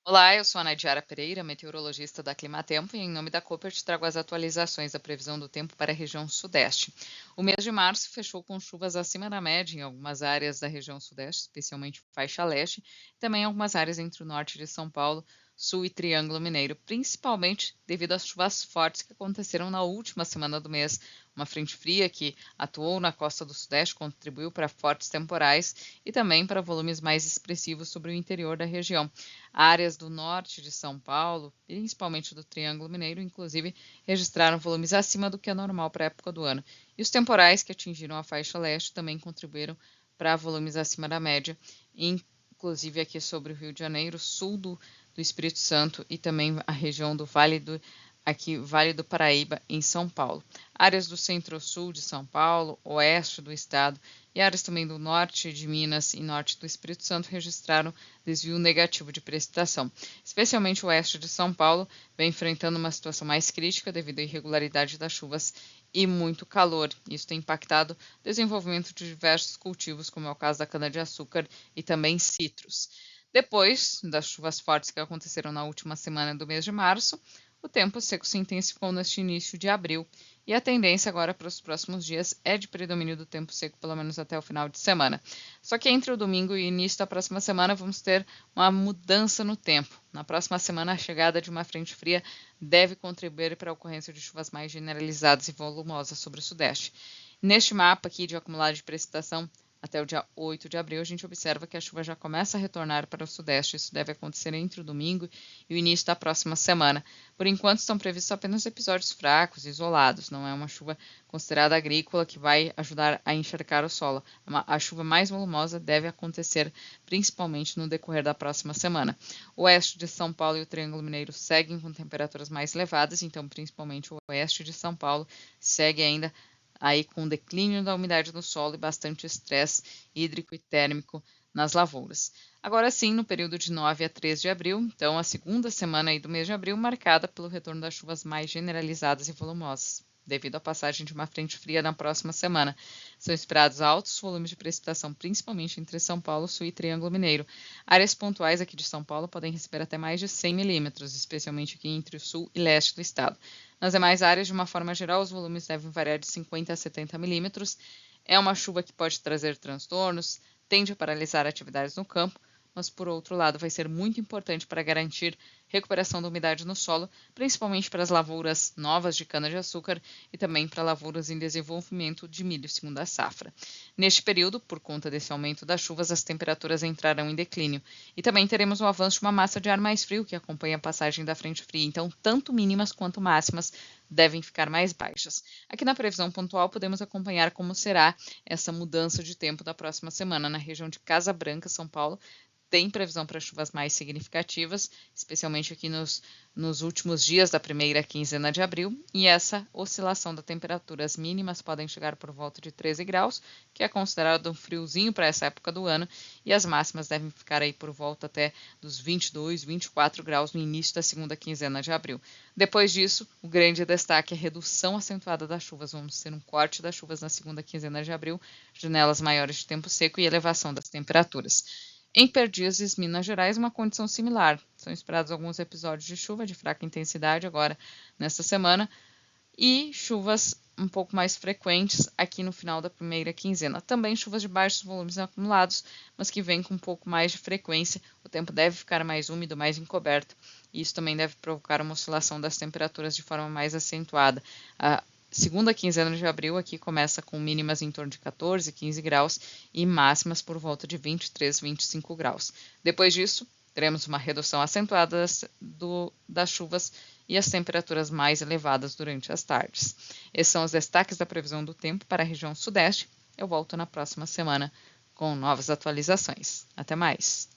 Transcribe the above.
Olá, eu sou a Nadiara Pereira, meteorologista da Climatempo, e em nome da Cooper te trago as atualizações da previsão do tempo para a região sudeste. O mês de março fechou com chuvas acima da média em algumas áreas da região sudeste, especialmente faixa leste, e também em algumas áreas entre o norte de São Paulo, sul e Triângulo Mineiro, principalmente devido às chuvas fortes que aconteceram na última semana do mês. Uma frente fria que atuou na costa do sudeste contribuiu para fortes temporais e também para volumes mais expressivos sobre o interior da região. Áreas do norte de São Paulo, principalmente do Triângulo Mineiro, inclusive, registraram volumes acima do que é normal para a época do ano. E os temporais que atingiram a faixa leste também contribuíram para volumes acima da média, inclusive aqui sobre o Rio de Janeiro, sul do Espírito Santo e também a região do Vale do Paraíba, em São Paulo. Áreas do centro-sul de São Paulo, oeste do estado e áreas também do norte de Minas e norte do Espírito Santo registraram desvio negativo de precipitação. Especialmente o oeste de São Paulo vem enfrentando uma situação mais crítica devido à irregularidade das chuvas e muito calor. Isso tem impactado o desenvolvimento de diversos cultivos, como é o caso da cana-de-açúcar e também citros. Depois das chuvas fortes que aconteceram na última semana do mês de março, o tempo seco se intensificou neste início de abril e a tendência agora para os próximos dias é de predomínio do tempo seco, pelo menos até o final de semana. Só que entre o domingo e o início da próxima semana vamos ter uma mudança no tempo. Na próxima semana, a chegada de uma frente fria deve contribuir para a ocorrência de chuvas mais generalizadas e volumosas sobre o sudeste. Neste mapa aqui de acumulado de precipitação, até o dia 8 de abril, a gente observa que a chuva já começa a retornar para o sudeste. Isso deve acontecer entre o domingo e o início da próxima semana. Por enquanto, estão previstos apenas episódios fracos, isolados. Não é uma chuva considerada agrícola que vai ajudar a encharcar o solo. A chuva mais volumosa deve acontecer principalmente no decorrer da próxima semana. O oeste de São Paulo e o Triângulo Mineiro seguem com temperaturas mais elevadas, então principalmente o oeste de São Paulo segue ainda aí com declínio da umidade do solo e bastante estresse hídrico e térmico nas lavouras. Agora sim, no período de 9 a 3 de abril, então a segunda semana aí do mês de abril, marcada pelo retorno das chuvas mais generalizadas e volumosas, devido à passagem de uma frente fria na próxima semana. São esperados altos volumes de precipitação, principalmente entre São Paulo, Sul e Triângulo Mineiro. Áreas pontuais aqui de São Paulo podem receber até mais de 100 milímetros, especialmente aqui entre o sul e leste do estado. Nas demais áreas, de uma forma geral, os volumes devem variar de 50 a 70 milímetros. É uma chuva que pode trazer transtornos, tende a paralisar atividades no campo, mas por outro lado vai ser muito importante para garantir recuperação da umidade no solo, principalmente para as lavouras novas de cana-de-açúcar e também para lavouras em desenvolvimento de milho segundo a safra. Neste período, por conta desse aumento das chuvas, as temperaturas entrarão em declínio e também teremos o avanço de uma massa de ar mais frio que acompanha a passagem da frente fria, então tanto mínimas quanto máximas devem ficar mais baixas. Aqui na previsão pontual podemos acompanhar como será essa mudança de tempo da próxima semana na região de Casa Branca, São Paulo. Tem previsão para chuvas mais significativas, especialmente aqui nos últimos dias da primeira quinzena de abril, e essa oscilação da temperatura, as mínimas podem chegar por volta de 13 graus, que é considerado um friozinho para essa época do ano, e as máximas devem ficar aí por volta até dos 22, 24 graus no início da segunda quinzena de abril. Depois disso, o grande destaque é a redução acentuada das chuvas. Vamos ter um corte das chuvas na segunda quinzena de abril, janelas maiores de tempo seco e elevação das temperaturas. Em Perdizes, Minas Gerais, uma condição similar. São esperados alguns episódios de chuva de fraca intensidade agora nesta semana e chuvas um pouco mais frequentes aqui no final da primeira quinzena. Também chuvas de baixos volumes acumulados, mas que vêm com um pouco mais de frequência. O tempo deve ficar mais úmido, mais encoberto, e isso também deve provocar uma oscilação das temperaturas de forma mais acentuada. Segunda quinzena de abril aqui começa com mínimas em torno de 14, 15 graus e máximas por volta de 23, 25 graus. Depois disso, teremos uma redução acentuada das chuvas e as temperaturas mais elevadas durante as tardes. Esses são os destaques da previsão do tempo para a região sudeste. Eu volto na próxima semana com novas atualizações. Até mais!